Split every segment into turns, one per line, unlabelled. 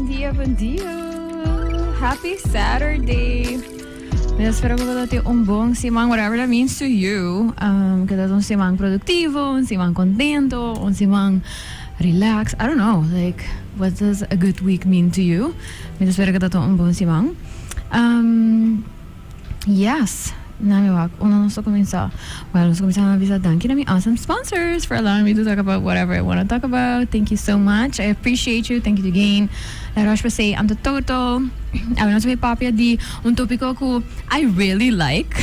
dia, bom dia. Happy Saturday. Espero que você tenha bom semana, whatever that means to you. Que você tenha semana produtivo, semana contento, semana relax. I don't know, like, what does a good week mean to you? Espero que você tenha bom semana. Yes. Namiwak, vamos começar. Well, vamos começar a avisar danke to my awesome sponsors for allowing me to talk about whatever I want to talk about. Thank you so much. I appreciate you. Thank you to Gain. Lero acho que ando toto. Eu não sei papia de tópico que I really like.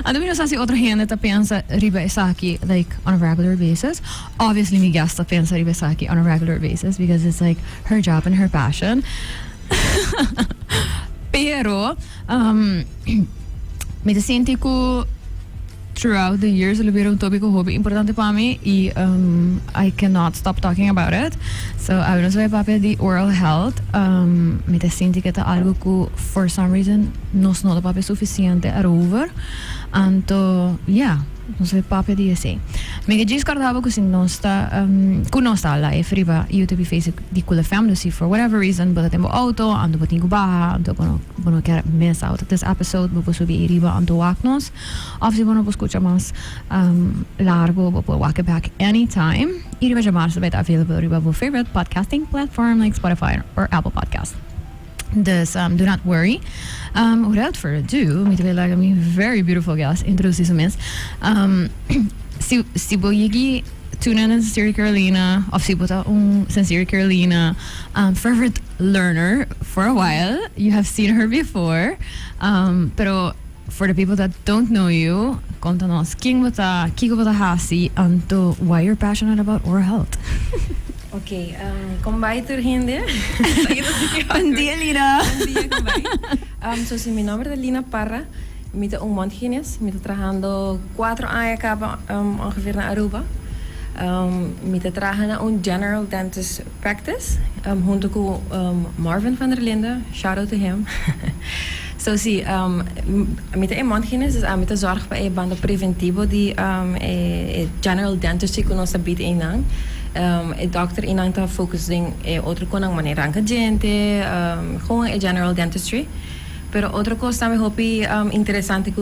Ando não sei se outra gente tá pensa riba essa aqui like on a regular basis. Obviously, me gasta pensa riba essa aqui on a regular basis because it's like her job and her passion. Pero me senti que throughout the years houve tópico hobby importante para mim e I cannot stop talking about it. So I was going to the oral health. Me senti que tá algo que for some reason nos não é suficiente over. Anto yeah, não sei papel de esse. Me discordava que não está live riba YouTube Facebook di quella family for whatever reason, but tempo auto ando botingo baha, ando bono quer miss out this episode, bo subi riba ando waknos. Obviously bono bo escucha mas largo, bo walk back anytime. Riba jamar so available riba bo favorite podcasting platform like Spotify or Apple Podcast. Dus do not worry. Without further ado, me te like a very beautiful guest. Introduce mens. Si boyigi tuna in Sincere Carolina, of si bota Sincere Carolina, favorite learner for a while. You have seen her before, pero for the people that don't know you, contanos kiko bota hasi, anto why you're passionate about oral health.
Okay, combay turhinde.
Buen día, Lina.
Buen día, combay. So, si mi nombre es Lina Parra, me estoy monthines, me estoy trabajando 4 años acá, ongeveer naar Aruba. Me estoy trabajando un general dentist practice, junto con Marvin van der Linden, shout out to him. So, si, me estoy monthines, dus me estoy zorg para el bando preventivo di general dentistry que nos habita en doctor inang ta focusing outro konang maneira ka gente gewoon general dentistry pero outra coisa também hopi interessante que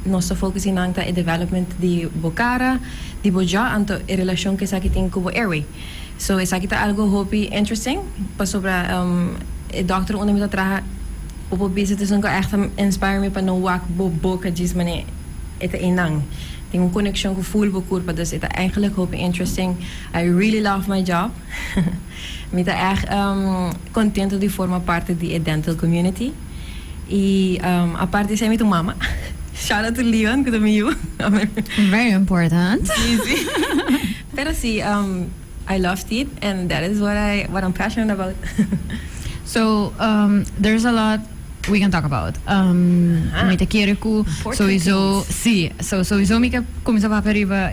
nosso focus inang ta development di bocara di boja anto relação que sa tem com o airway so esa kita algo hopi interesting pa sobra doctor onde me traha op business is echt inspire me pa no wak boca diz mane eta inang tenho conexão com full bokurpa, dus het is eigenlijk hoop interesting. I really love my job. Me tá echt contento de formar parte de dental community. E a parte de ser mama. Shout out to Leon, que também you.
Very important.
Easy. Pero sí, I loved it, and that is what I'm passionate about.
So there's a lot we can talk about. Me te quiero que sowieso me começava a periva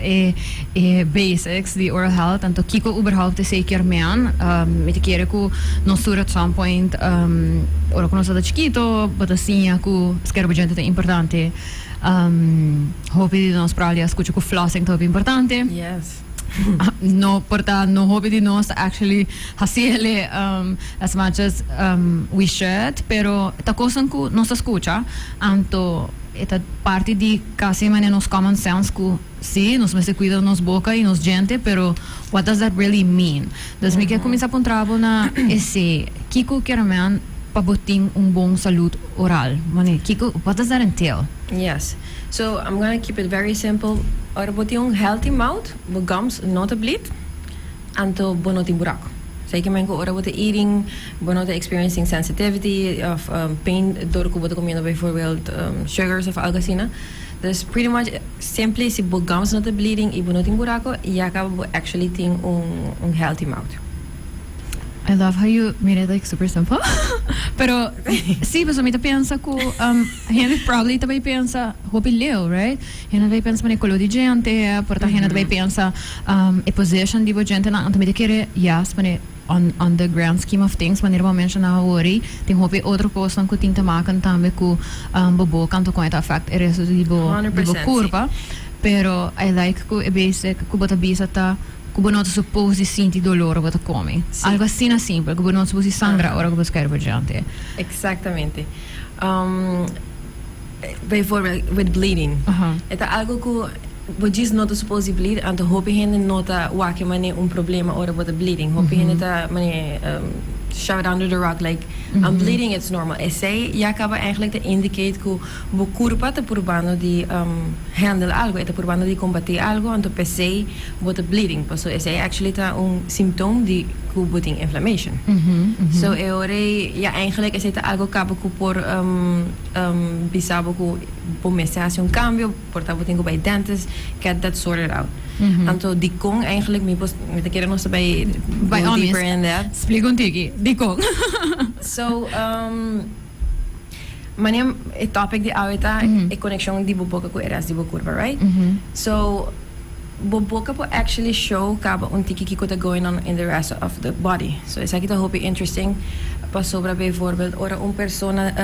basics de oral health, tanto kiko überhaupt zeker man. Me te quiero que nos sura at some point ora conosco da chiquito, but assim que scherbo gente é importante. Hope de nós para ali escuta que flossing é importante.
Yes.
No hobby de nós actually hacerle as much as we should, pero esta cosa que nos escucha, anto esta parte de casi maneira nos common sense que sim, nos me se cuida nos boca e nos gente, pero what does that really mean? Dus me quer começar a trabalhar na esse kiko querman para botin bom saúde oral. Mane kiko, what does that entail?
Yes. So I'm gonna keep it very simple. Ora botin healthy mouth, bo gums not a bleed, anto bonoti buraco. Sei que mengo ora bote eating, bonoti experiencing sensitivity of pain door ko bote comendo bijvoorbeeld sugars of algo assim. Dus pretty much simply si bo gums not a bleeding e bonoti buraco, e acaba actually ting healthy mouth.
I love how you made it like super simple. Pero sí, pues a mí te piensa que gente probably também pensa hopileu, right? Gente também pensa na color de gente, porta gente também pensa a position de gente na também querer yes, mas on the grand scheme of things, wanneer we mensen naar horen, tem hopi outra coisa que tem que maken também com bobo canto com esta fact é isso de bo curva, pero I like que é basic que bota bisa tá que não supposto sentir dolor quando come. Algo assim na simples, que não supposto sangra ora que você quer por gente.
Exactamente. Bijvoorbeeld with bleeding. Het is algo que você não está suposto bleed, então hope gente nota o que mane problema ora with the bleeding. Hope gente tá mane shove it under the rug like I'm bleeding, it's normal. Esse já acaba eigenlijk te indicate que o corpo está probando de handle algo, está probando de combater algo, então pensei what bleeding. So esse actually tá symptoom de que tem inflammation. So ja eigenlijk is het algo cabo que por bisabo que por mensaje un cambio, por tabo tengo bij dentist, get that sorted out. Então die kon eigenlijk me keren nog bij deeper in that.
Explica tiki, die kon.
So manem het topic die awita e connection die boboka ko eras die bokurba, right? So boboka po actually show kaba un tiki kiko going on in the rest of the body. So is aqui hope interesting. Pas sobra bijvoorbeeld ora un persona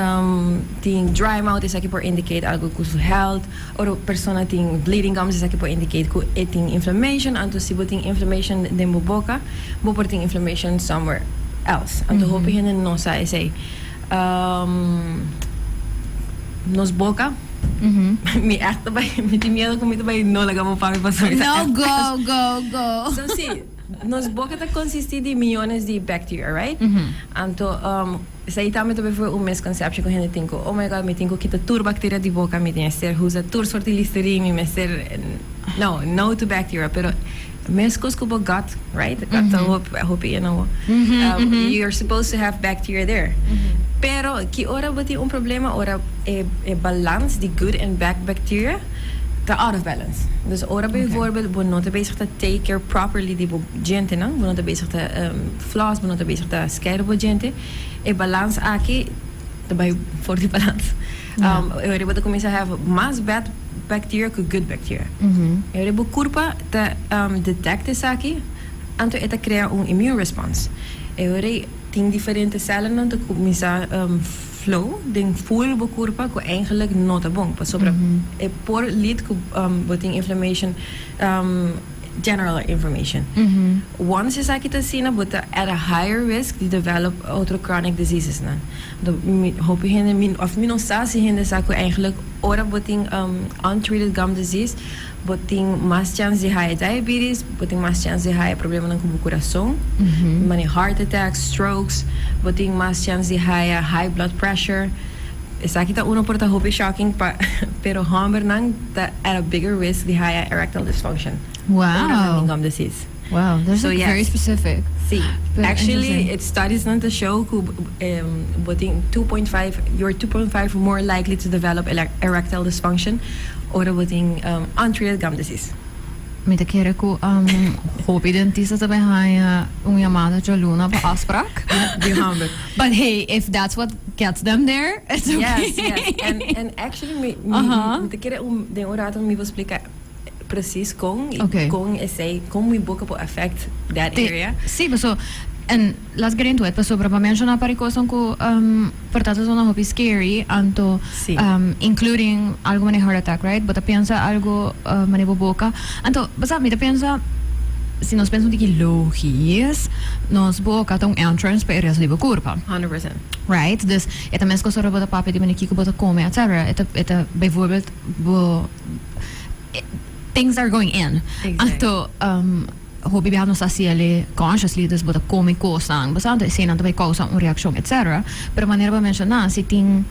ting dry mouth is aqui por indicate algo com health, ora persona ting bleeding gums is aqui por indicate ku eating inflammation, anto si ting inflammation den boboka, bo por ting inflammation somewhere else. Anto hope hin no sa say nos boca. Mi echt bij met miedo como bij no la gamo para pasar.
No, go.
So sí, nos boca ta consiste de millones de bacteria, right? Anto sai também também foi misconception que a gente tem, oh my god, me tenho que tur bacteria de boca, me tem ser usa tur sorte listerine, me ser no to bacteria, pero mescos como gut, right? I hope you know. You're supposed to have bacteria there. Pero que ora bati problema ora balance die good and bad bacteria ta out of balance. Dus ora bijvoorbeeld we not bezig te take care properly die gente, no? We not bezig te floss, we not bezig te scheiden voor gente. Balance aqui bij voor die balance. We moeten começar a have más bad bacteria que good bacteria. We bo curpa te detect is aqui, anto eta crea immune response. We tem diferentes cellen om te começar flow, den full bokurpa ko eigenlijk not a bom. Pas sobra por lead ko boting inflammation general inflammation. Once is aqui sina but at a higher risk to develop other chronic diseases na. Hoop je of minosasi hinde sa ko eigenlijk ora boting untreated gum disease, boting mas chance de high diabetes, boting mas chance de high problema ng coração, many heart attacks, strokes, boting mas chance de high blood pressure. Esa kita uno porta hope shocking pero hammer nang at a bigger risk de high erectile dysfunction.
Wow.
Gum disease.
Wow, that's
so, yes.
very specific.
See, actually, it studies not to show you're 2.5 more likely to develop erectile dysfunction or untreated gum disease.
Met de keren ko hoop dentista te bij chamada de Luna para afspraak. But hey, if that's what gets them there, it's okay.
Yes. And actually, me de keren de orator me wil explicar. Precies, con esse, con mi boca po affect that area.
Sì, so, and let's get into it. So, para mencionar para cosas que portato sono hobby scary, anto including algo mani heart attack, right? But piensa algo mani boca. Anto, basta mi piensa si nos pensamos que logies nos boca tem entrance para areas de corpo.
100%.
Right? Dus het mensen kosten robot papi die mani kiko bota come, etc. Het bijvoorbeeld things are going in. Anto hobby we hanno saciele consciously dus bota come cosa, bastante sen anto bij causa un reaction, etc. Pero manera ba mencionar si ting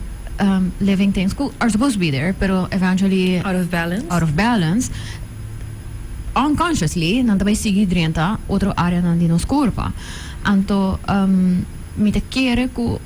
living things are supposed to be there, pero eventually
out of balance.
Unconsciously, nanto bij sigi drenta otro area nan di nos corpo. Anto mi te quiere ku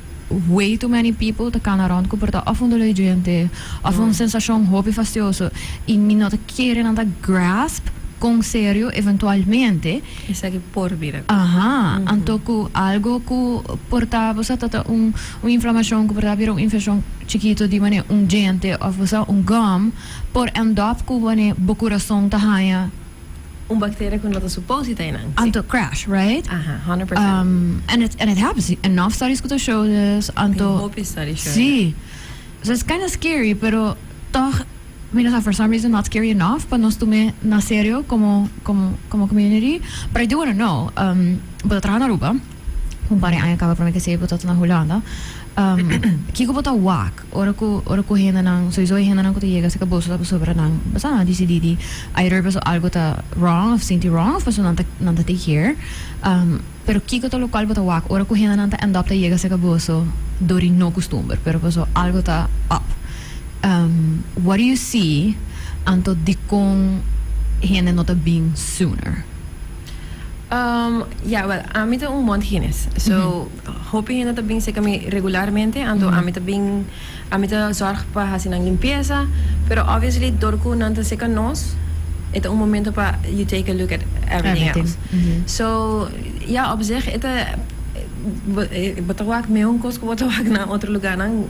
way too many people te kan around porta afondole gente of un sensación hobby fastidioso y mi no te quieren anda grasp con serio eventualmente
es que por vida
anto ku algo ku porta tata un inflamación ku porta bir un infección chiquito di mane un gente of un gum por end up ku mane bo coração ta haya
un bacteria que not supposed to in
anto crash, right?
100%.
And it happens. Enough studies could show this. Anto
studies show.
Sí. So it's kind of scary, pero toch mira, for some reason not scary enough para nos tomar na serio como community. But I do want to know, bota trabajar na Aruba, kung pare ang acaba para may kasi bota na Holanda. Kiko bota wak, ora ko hina ng, so hina ng ko tiyaga sa kaboso tapos sobra ng, basta na, DCDD, either pa so algo ta wrong, of sinti wrong, of so nanta take here. Pero kiko ta lokal bota wak, ora ko hina nanta end up ta tiyaga sa kaboso, dori no costumbre, pero pa so algo ta up. What do you see anto di kong hene nota being sooner?
Yeah, well, amita un month hines. So, hoping na tabing sa kami regularmente, anto amita zorg pa hasin ng limpieza, pero obviously dorko nanta sa kanos, ito un momento pa you take a look at everything else. So, yeah, op zich, ito batawak meon kos ko batawak na otro lugar ng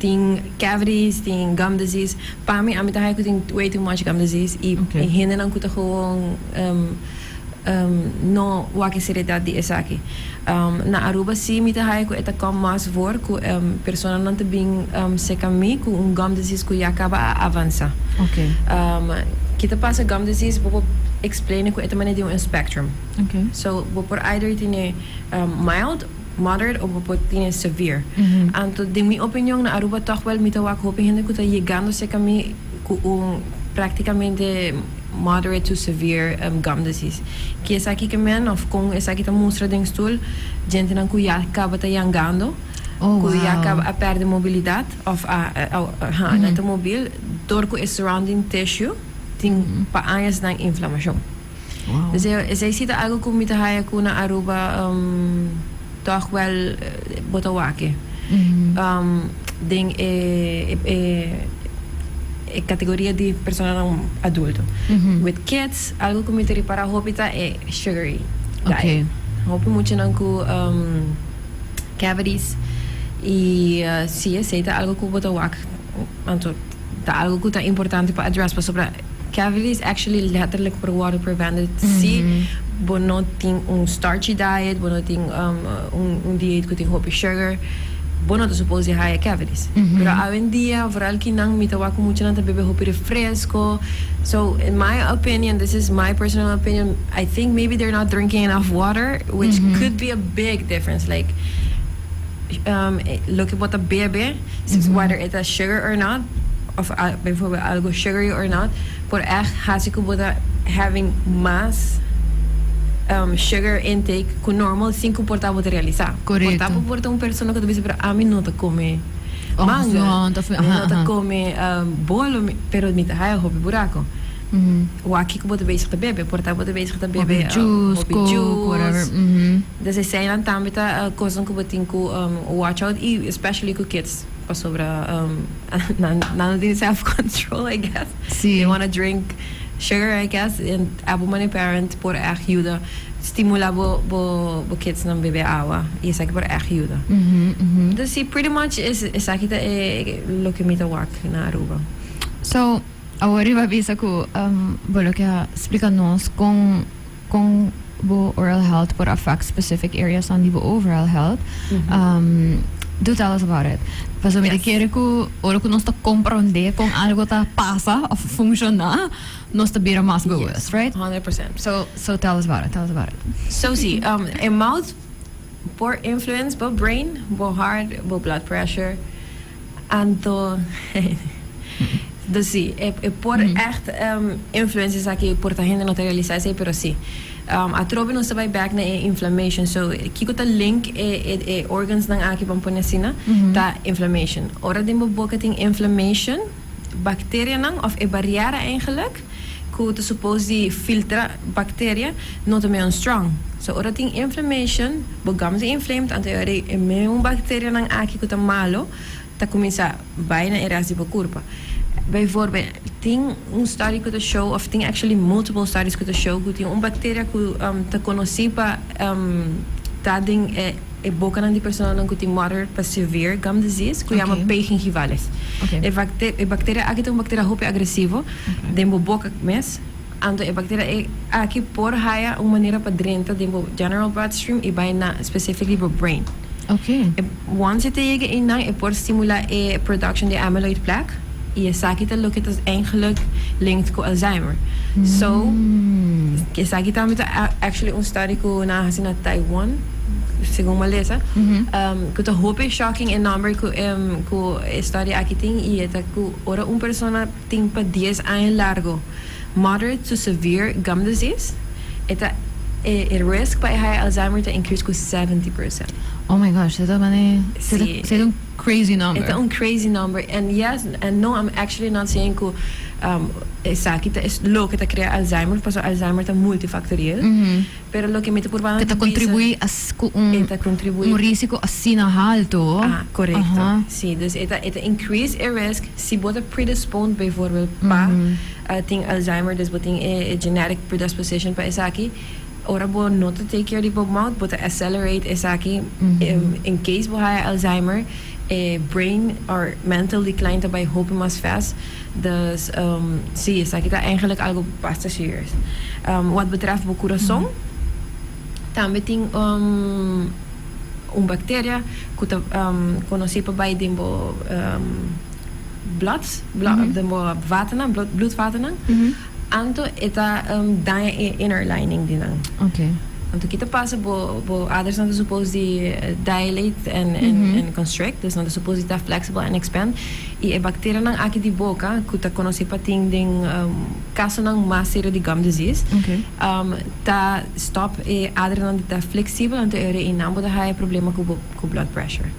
ting cavities, ting gum disease. Pami, amita hay ko ting way too much gum disease. Hinin ang kuta kong no wakisilidad di esaki. Na Aruba si mita hay ko ita kom mas vor ku persona nan tabing se kami ku un gum disease ku yakaba a avanza.
Okay.
Kita pa sa gum disease bobo explain ko ita man di un spectrum.
Okay.
So bobo either tine mild, moderate o po tiene severe. Anto de mi opinión na Aruba toch wel mitawak hoping hindi ko ta llegando sa kami kung prácticamente moderate to severe gum disease. Kaya sa aki kamen of kung sa kita mustra ding stool, gente nang kuya ka bata yangando. Kuya ka a perde mobilidad of na mobil door ko is surrounding tissue ting paayas ng inflamasyon.
Wow.
Dus ziet algo kung mitahaya ko na Aruba toch wel botawake. Ding categoria de persona ng adulto. With kids, algo que me tiri para hopita sugary diet.
Okay.
Hopi mucho nang ko cavities y sí, aceita algo que botawak. Anto ta algo que ta importante para address pa sobra cavities actually letterlijk per water prevented. Sí, bono ting un starchy diet, bono ting un diet que ting hopi sugar. Bono to suppose high cavities. Pero hoy en día, vooral kinang mitawako mucho nang bebe hopi refresco. So, in my opinion, this is my personal opinion, I think maybe they're not drinking enough water, which could be a big difference. Like, look at what a bebe, whether it has sugar or not, of bijvoorbeeld algo sugary or not, por echt hasiko bota having mass sugar intake ku normal sin comportava de realizar.
Correcto.
Portava porta un persona que tu dice, pero a mí no te come manga, no te come bolo, pero mi te haya hopi buraco. O aqui que bota bezig te bebe, portava de bezig te bebe,
juice, coke, whatever.
Dus ze zijn dan também tá coisa que botin ku watch out, e especially ku kids. Pa sobra none din self control, I guess.
Sí.
They want to drink sugar, I guess, and abo man parent por ajuda stimula bo kids ng bebe awa isa por ajuda. Dus sí, pretty much is akita lo que mita work na Aruba.
So, agora iba bisa ko bolo kaya explica-nos kung bo oral health por affect specific areas on the overall health. Do tell us about it. Paso me quiere que ora que nós ta compreender com algo ta passa ou funciona, nós ta bira mais boas, right?
100%.
So tell us about it.
So see, in mouth, poor influence, bo brain, bo heart, bo blood pressure, anto. Dus sí, por echt influences aqui por ta gente não te realizar, pero sí. A trobe não se vai back na inflammation. So, kiko ta link organs ng aki pampunasina ta inflammation. Ora din mo boka ting inflammation, bacteria nang of barriera eigenlijk, ku te suppose die filtra bacteria, not me strong. So, ora ting inflammation, bogam se inflamed, ante ori immune bacteria nang aki ku ta malo, ta comienza bijna erasi po kurpa. Bijvoorbeeld, ting un study could show, of ting actually multiple studies could show, que ting un bacteria que te conocipa tading boca ng di persona ng kuti moderate pa severe gum disease, que chama P. gingivales. E bacteria aqui tem um bacteria hope agressivo, dembo boca mes, ando e bacteria aqui por haya uma maneira para drentar dembo general bloodstream e vai na specifically for brain.
Okay.
Once it llega in nang por stimula production de amyloid plaque. je sakita lo que is eigenlijk linked ko Alzheimer. So, je sakita met actually un study ko na na Taiwan. Según Malesa, que to hope shocking en number ko study aquí ting y eta ko ora un persona ting pa 10 años largo moderate to severe gum disease eta el risk pa high Alzheimer to increase ko 70%.
Oh my gosh, dat is een crazy number.
It's a crazy number. And yes, and no, I'm actually not saying que kita es lo que te crea Alzheimer, porque Alzheimer es multifactorial. Pero lo que me te purbando
que te contribuye a un risco así alto.
Ah, correcto. Sí, dus het increase el risk si bota predisposed bijvoorbeeld pa ting Alzheimer, dus boting genetic predisposition pa isaki. Ora bo not to take care of the mouth, but to accelerate isaki in case bo haya Alzheimer, brain or mental decline tabay hope mas fast. Dus sí, isaki ta eigenlijk algo basta serieus. Wat betreft bo corazón, también ting un bacteria kuta conocí pa bay dimbo dimbo bloedvatenang. Anto eta daña inner lining dinang.
Okay.
Anto kita pasa bo others not supposed to dilate and constrict, dus not supposed to flexible and expand. E bacteria nang aki di boca kuta konosi pating ding kaso nang masero di gum disease.
Okay.
Ta stop other nang ta flexible anto ere inambo da high problema ku blood pressure.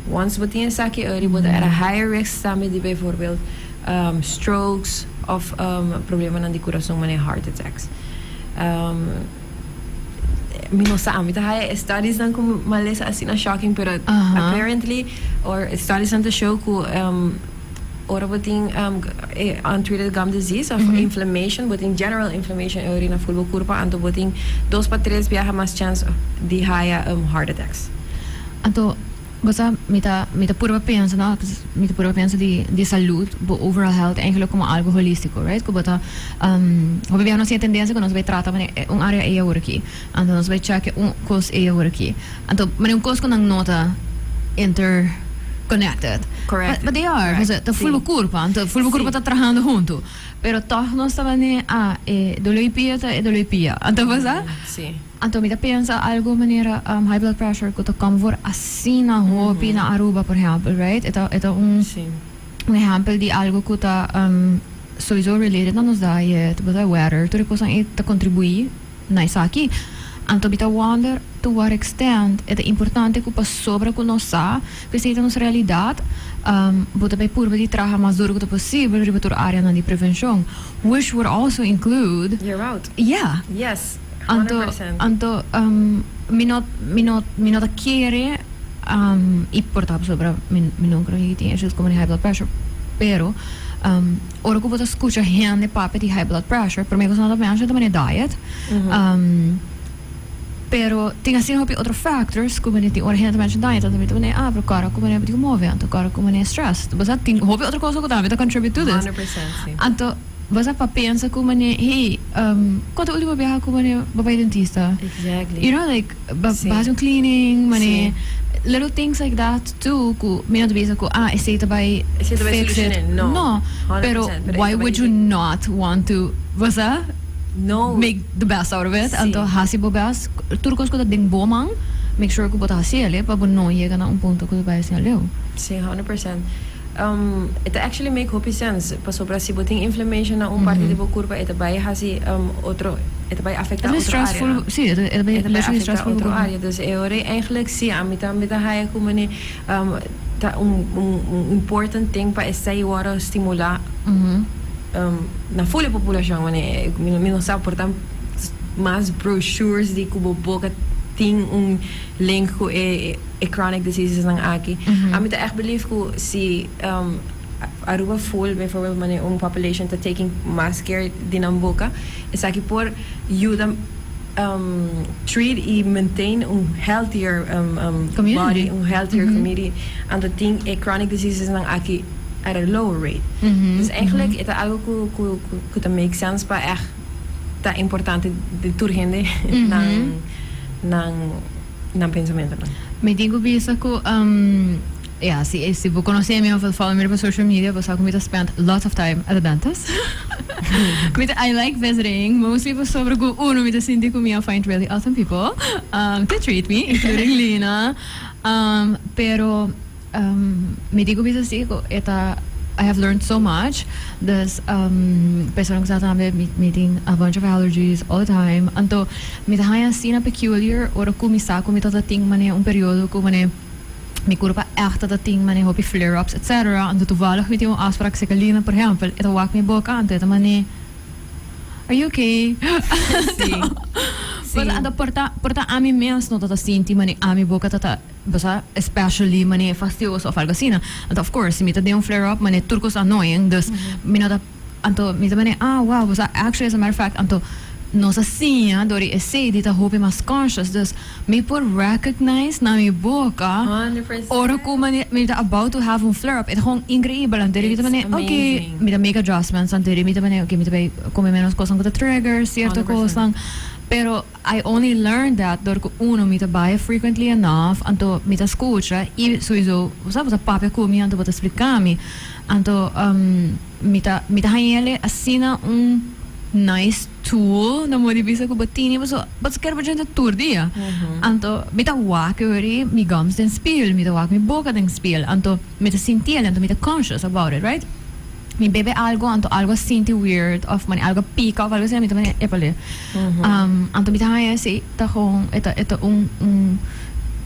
Once botin saki ere bo da a higher risk sami di bijvoorbeeld strokes of problemen aan die corazon wanneer heart attacks. Minosa amita haya studies dan kung malesa asina shocking pero apparently or studies on the show ku ora boting untreated gum disease of inflammation, but in general inflammation in a full kurpa anto boting 2 pa 3 viaja mas chance di haya heart attacks.
Anto basta mita purva pensa na mita purva pensa di salud bo overall health eigenlijk como algo holístico, right? Como bata hobi vi una tendencia que nos vai trata un área e agora aqui anto nos vai check un cos e agora aqui anto un cos con nota interconnected.
Correct.
But they are, because the full curva, anto full curva tá trabajando junto. Pero toch nós estava dolipia e dolipia. Anto basta?
Sí.
Anto mita pensa algo maneira high blood pressure que to come voor assim na hopi na Aruba por exemplo, right? Ito un exemplo de algo que tá sowieso related na nos diet, but weather, tudo coisa que contribui na isso aqui. Anto mita wonder to what extent é importante que para sobre com nossa, que seja nossa realidade, bota bem por de trabalhar mais duro que possível para a área de prevenção, which would also include.
You're out.
Yeah.
Yes. 100%.
Anto minota quiere e portar sobre não creio que tem issues como high blood pressure, pero ora que você escuta gente papo de high blood pressure, por mim que não dá também diet. Pero tem assim outros factors como tem ora gente também diet, também pro cara como é de movimento, cara como é stress. Você tem outra coisa que também contribute to this.
100%. Sim.
Anto você pa pensa como hey quando última vez como babai dentista.
Exactly.
You know like bathroom cleaning, little things like that too. Ku minat bisa ku esta by fix it. No. Pero why would you not want to make the best out of it? Anto hasibo best turcos ko da ding bomang make sure ko bota hasiele pa no llega na un punto ko ba hasiele.
Sí, 100%. It actually make hope sense. Paso para si boting inflammation na parte de curva ita bay hasi otro ita bay affecta otro área.
Sí, ita bay stressful
otro área. Dus ore eigenlijk si amita haya como ni important thing pa essa iwara stimula na full população mane não sabe portanto mais brochures de cubo boca ting link ko chronic diseases ng aki. Amit echt believe ko si Aruba full bijvoorbeeld wanneer population te taking mass care din ang boca is aki por ayuda treat e maintain healthier body, healthier community and the thing chronic diseases ng aki at a lower rate. Dus eigenlijk ito algo ko to make sense pa echt ta importante de turgende ng pensamento lang.
Me digo bisa ko yeah, si vous connaissez me of follow me on social media, but I spend lots of time at the dentist. I like visiting. Most people sobre go uno me sinti ko I find really awesome people to treat me, including Lina. Pero me digo bisa ko eta I have learned so much. Dus personal meeting a bunch of allergies all the time. Anto mit haya sina peculiar ora kumisa ko mit ting mane un periodo ko mane mi kurpa echt dat ting mane hopi flare-ups etc. Anto toevallig met die afspraak se Kalina per exempel eta wak mi boka anto eta mane are you okay? But ando porta ami mes no tata sinti mane ami boka tata basta especially mane fastidioso of algo así. And of course mita de un flare up mane turcos annoying dus minata anto mita mane wow basta actually as a matter of fact anto nossa sinha dori essay dita hope mas conscious dus me por recognize na mi boca
100%.
ora ko mane mita about to have un flare up it gewoon incredible and mita mane okay mita make adjustments and mita mane okay mita bay come menos cosas com the trigger cierto cosas. Pero I only learned that doordat uno mita buy frequently enough anto mita escucha e sowieso sa papia kumi anto bota explicami anto mita hanele assina un nice tool na mo divisa ko batini but quero pra gente tur dia anto mita wak ori mi gums den spiel mita wak mi boca den spiel anto mita sintiel anto mita conscious about it right mi bebe algo sinti weird of mani algo pica of algo assim mita mani epale anto mita haya si ta hong eta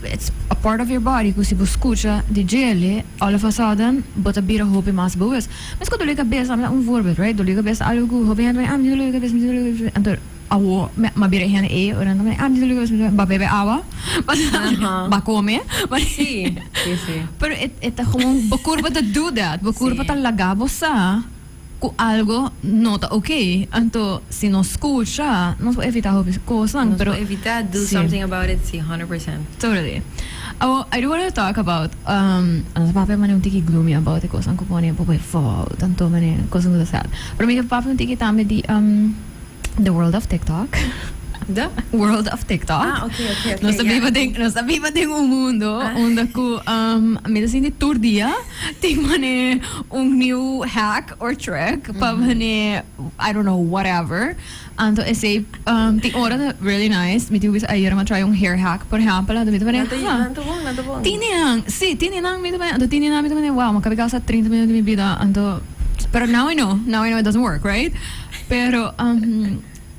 it's a part of your body kusi buscucha di gele all of a sudden but a bira hope mas boas mas ko doliga bes am un voorbeeld right doliga bes algo hope han am doliga bes anto awo ma bira han or anto am doliga bes ba bebe awa ba come
Sí.
pero eta gewoon bekurba to do that bekurba talaga bosa ku algo nota okay anto si no escucha no puede evitar cosas pero
evitar do something about it sí 100%.
Totally. I do want to talk about ang papa man yung tiki gloomy about the cosas ko pone po fault tanto man cosas ko sad pero may papa yung tiki tame di the world of TikTok.
The
world of TikTok.
Okay.
Nós sabemos tem mundo onde ku me assim de tour dia tem mane new hack or trick pa mane I don't know whatever anto esse tem ora really nice me tive ayer ma try hair hack por exemplo do me mane
Nanto bom.
Tininang me mane wow makabigasa 30 minutos de minha vida anto pero now I know it doesn't work right pero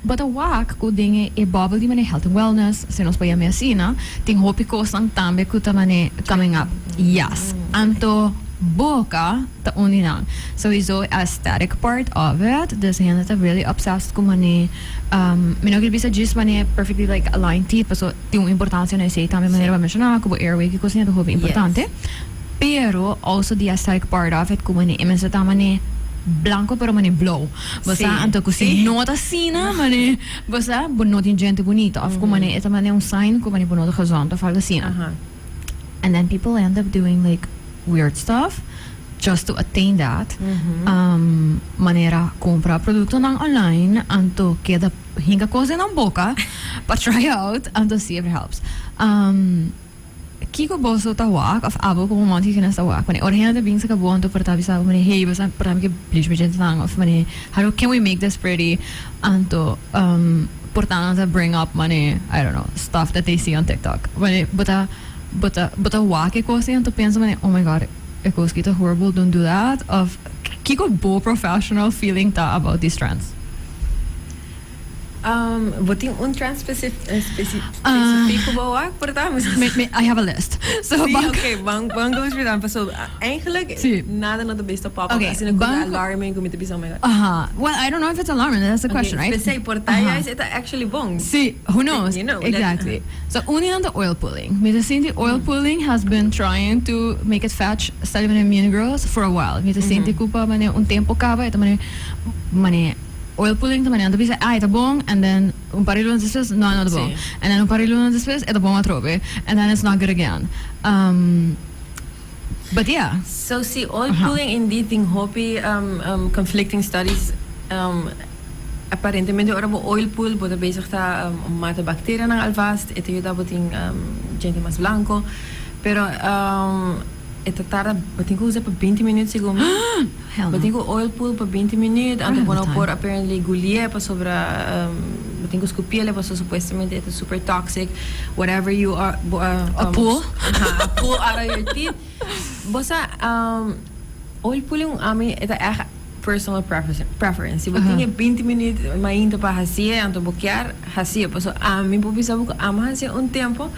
but a wak ko dinge e bubble di mane health and wellness se nos paya me asina ting hopi ko sang tambe ko mane coming up yes anto boca ta uninang so iso aesthetic part of it dus hen that really obsessed ko mane minogil bisa just mane perfectly like aligned teeth so ting importancia na sei tambe manera ba mencionar ko airway ko siya hopi importante pero also the aesthetic part of it ko mane imensa tamane blanco pero mane blow basta anto così nota sina mane basta bonoti gente bonita of como mane eta mane un sign como mane bonota gezond of algo sina and then people end up doing like weird stuff just to attain that manera compra producto nang online anto queda hinga cosa na boca but try out anto see if it helps Kiko boso ta wak of abo ko monti kina sa wak mane orhen da bing sa ka bonto per tabi sa mane hey basa per tabi ke bleach bejent lang of mane how can we make this pretty anto portana to bring up mane I don't know stuff that they see on TikTok mane but a wak ko si anto pensa mane oh my god it goes kita horrible don't do that of Kiko bo professional feeling ta about these trends
Boting un trans specific bawak pertama.
I have a list. So
banco is weer aan. So eigenlijk nada not the best pop.
Okay,
as in a good alarming comité bisa my god.
Well, I don't know if it's alarming. That's the question, right?
Say portaya is it actually bong.
See, who knows?
You know
exactly. So only on the oil pulling. Mita Cindy oil pulling has been trying to make it fetch study mane mean girls for a while. Mita Cindy kupa mane un tempo kaba ito mane oil pulling to mane ando bisa ita bong and then un parilo después no bong and then un parilo después ito bong atrobe and then it's not good again but yeah
so see oil pulling indeed thing hopi conflicting studies aparentemente ora mo oil pull bota bezig ta mata bacteria ng alvast ito yuda boting gente mas blanco pero esta tarda, batin ko usa pa 20 minutos siguro.
Hell
Batin
no.
ko oil pool pa 20 minutos,
I
anto
have
bueno
the time.
por apparently gulie pa sobra batin ko scoopile pa so supuestamente ito super toxic, whatever you are
A pool?
a pool out of your teeth. Bosa oil pool yung ami ito echt personal preference. Si batin
Uh-huh.
20 minutos mainto pa hasia, anto bukyar hasia pa so ami po bisa ko ama hasia un tempo.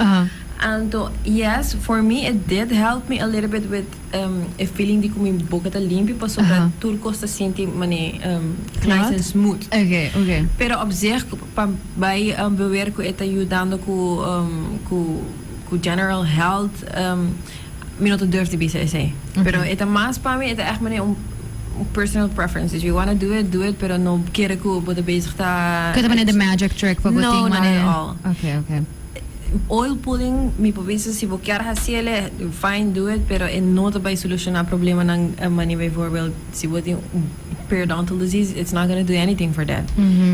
And yes, for me, it did help me a little bit with a feeling di ko may boca ta limpi pa sobra turco sa sinti mani nice and smooth.
Okay, okay.
Pero op zich, bij beweer ko ita ayudando ko general health, minuto durf te bisa ese. Pero ita mas pa mi, ita echt mani personal preferences. You wanna do it, pero no kere ko bota bezig ta...
Kuta man the magic trick pa
No, not at all.
Okay, okay.
Oil pulling, mi pabisa si bukyar hasiele, fine, do it, pero no te bij solucionar problema ng money bijvoorbeeld, si wat yung periodontal disease, it's not gonna do anything for that.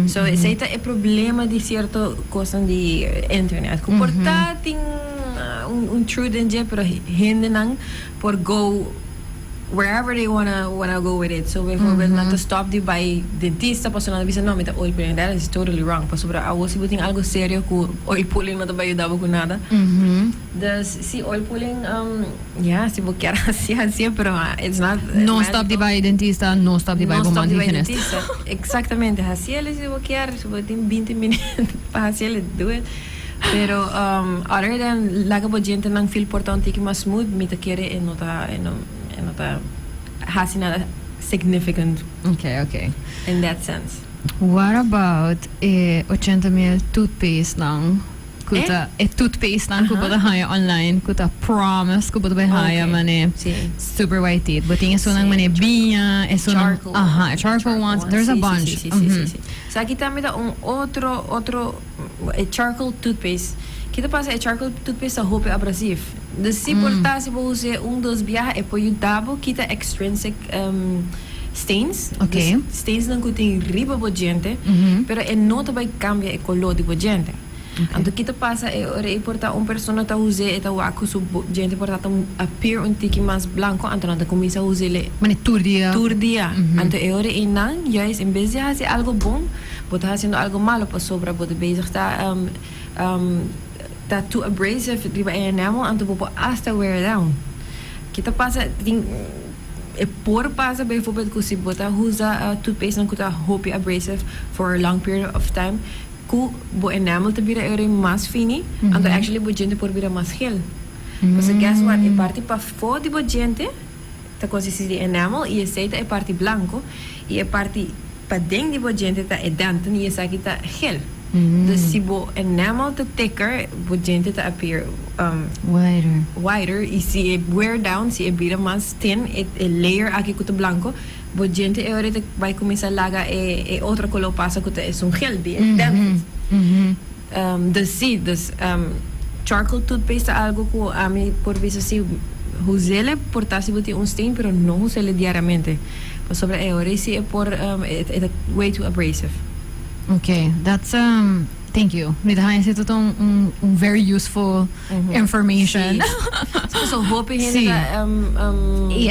So, isa ito e problema di cierto cosa di internet. Comportating un true dinje, pero hindi nang por go wherever they wanna go with it. So bijvoorbeeld not to stop die bij dentista pas na bisa no met oil pulling, that is totally wrong. Pas sobra awo si buting algo serio ku oil pulling na to ba yudabo ku nada. Dus si oil pulling yeah, si bukyara siya pero it's not
No stop di by dentista, no stop di by
no stop di bij
romanticinist.
dentista. Exactamente, hasiele si bukyara si buting 20 minutos pa hasiele do it. Pero other than laga po gente nang feel importante ki mas smooth mita kere nota has nada significant
Okay.
in that sense.
What about 80,000 toothpaste lang? Kuta toothpaste lang ko ba haya online? Kuta promise ko ba haya mane
Sí.
super white teeth. Buting eso nang mane binya, eso nang charcoal ones. There's a bunch.
Sí. So aquí también da un otro charcoal toothpaste. Kita pasa charcoal toothpaste sa hope abrasive. Dus si porta si bo use dos biyahe e po yudabo kita extrinsic stains.
Okay.
Dus stains lang kuting riba bo gente, pero nota bay cambia e color di bo gente. Anto kita pasa ore porta persona ta use eta waku su gente porta ta appear un tiki mas blanco, anto nanta comienza a use le
Mane turdia.
Anto ore inang juist in vez de hacer algo bom, bota haciendo algo malo pa sobra bota bezig ta that too abrasive di ba enamel anto popo hasta wear down. Kita pasa por pasa bijvoorbeeld kusi bota usa toothpaste nang kuta hopi abrasive for a long period of time ku bo enamel te bira ere mas fini anto actually bo gente por bira mas gel. So guess what? E parte pa fo di bo gente ta consiste di enamel e aceita e parte blanco e parte pa ding di bo gente ta edanten e sa kita gel. Dus si bo enamel te thicker, bo gente te appear wider. Y si wear down, si bira mas thin, layer aquí kuta blanco, bo gente ahorita va a comenzar laga otro color pasa kuta es un gel di dented. Dus charcoal toothpaste algo ko ami por visa si usele portarsi buti un stain, pero no usele diariamente. Pues sobre ahora si por way too abrasive.
Okay, that's thank you. Midhain ito tong very useful information.
So hoop je
Sí.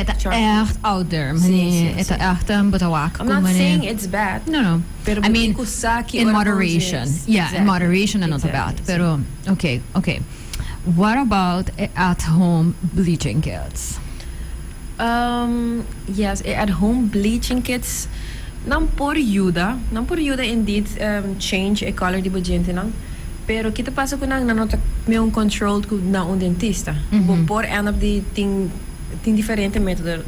dat
Ita echt out there.
Sí.
Ita echt batawak.
I'm not saying it's bad.
No.
Pero
I mean,
kusaki
in
or
moderation.
roses.
Yeah, in
Exactly.
moderation and not bad. Pero okay. What about at-home bleaching kits?
Yes, at-home bleaching kits. Não por ajuda indeed change a color di gente não. Pero kita pasa ko nang nanota may un controlled ko na un dentista. Por end up di ting diferente método.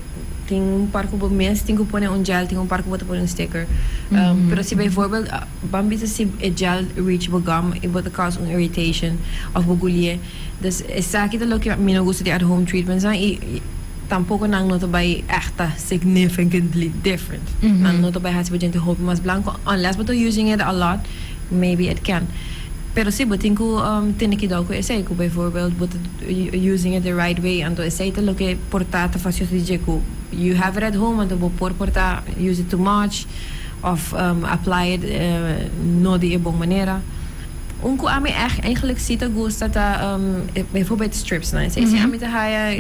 Ting par ko mes ting ko pone un gel, ting un par ko bota pone un sticker. Pero si bijvoorbeeld bambita si a gel reachable gum, it would cause un irritation of bugulye. Dus sa kita lo que me no gusta di at home treatments tampoco nang noto by echt significantly different. Nang noto by has gente hope mas blanco unless but using it a lot, maybe it can. Pero si buting ko tiniki daw ko essay ko bijvoorbeeld but using it the right way and to essay to lo que portata fasyo DJ ko you have it at home and to porta use it too much of apply it no di ibang manera. Unko ami eigenlijk ziet gusta ta bijvoorbeeld strips na. Say ami ta haya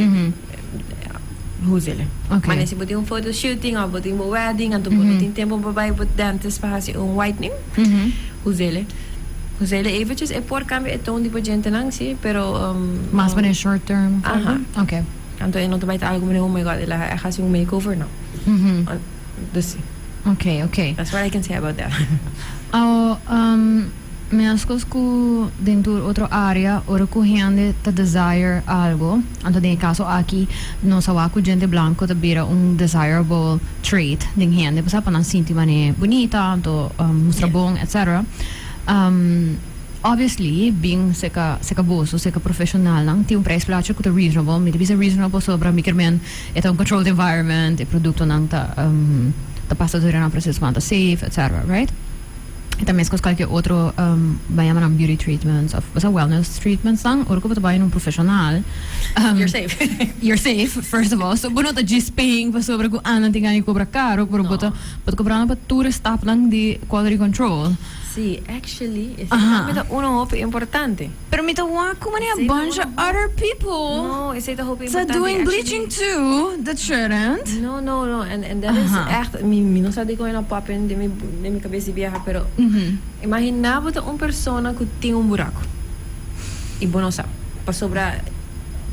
Huzele.
Okay.
Maar si buti un photo shooting o buti un wedding, anto buti tempo babai but dentist pa kasi un whitening. Huzele. Huzele eventjes e por cambio e ton tipo gente nang si, pero
Mas ba short term?
Aha.
Okay.
Anto e nota baita algo oh my god, ila e kasi un makeover no. Dus
Okay.
that's what I can say about that.
Me askos ku dentro outro área, ora ku gente ta desire algo. Anto den caso aqui, no sawa ku gente blanco ta bira desirable trait den gente, pasa pa nan sinti mane bonita, anto mostra bom, etc. Obviously, being seka boso, seka professional lang, ti un price plaatje ku ta reasonable, mi bisa reasonable sobra mikermen eta un controlled environment, e produkto nang ta passa durante un processo quanto safe, etc. Right? E também se qualquer outro vai chamar beauty treatments of wellness treatments lang, or ko pa tayo ng professional.
You're safe.
You're safe, first of all. So, buno ta G-Sping pa sobre kung anong tingnan yung cobra caro, pero but cobra na pa tourist stop lang di quality control.
Sí, actually, es uno hope importante.
Pero may tawa ko man a bunch of other people.
No, is het hope
So
importante.
doing bleaching too, that shouldn't.
No. En dat is echt, mi no sabe ko na papin de mi cabeça vieja, pero imaginava un persona que tem un buraco. E bono sabe, pa sobra